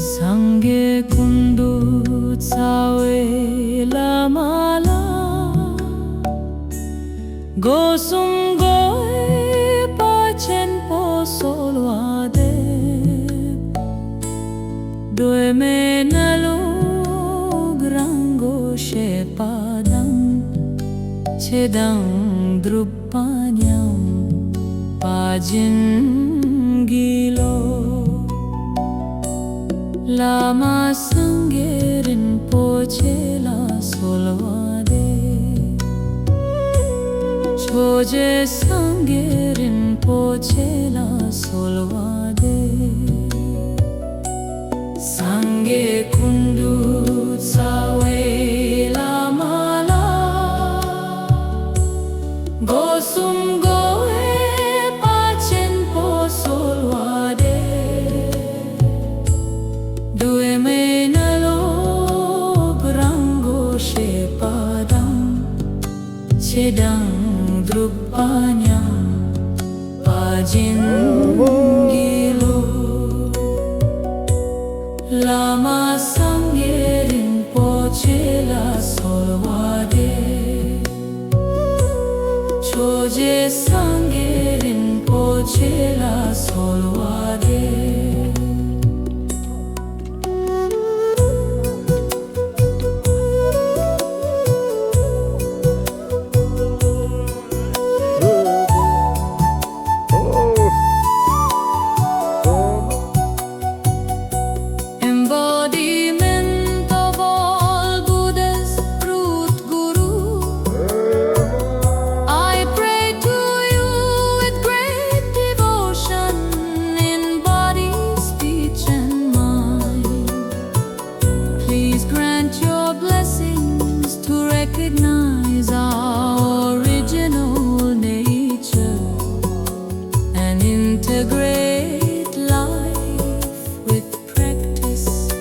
Sange kundut sawe lamala Gosum goe pachen po solwade Due menalog rango she padang Chedang drupanyam pajin gilo Lama sangerin poche la solwade Choje sangerin poche la solwade Sange kundut sawe lama la Gosum goe pachen po solwade Due menalog rango she padang Chedang drupanyam pajin gilo Lama sangerin poche la solwade Choje sangerin poche la solwade Embodiment of all Buddha's truth, Guru. I pray to you with great devotion in body, speech, and mind. Please grant your blessings to recognize our original nature and integrate life with precious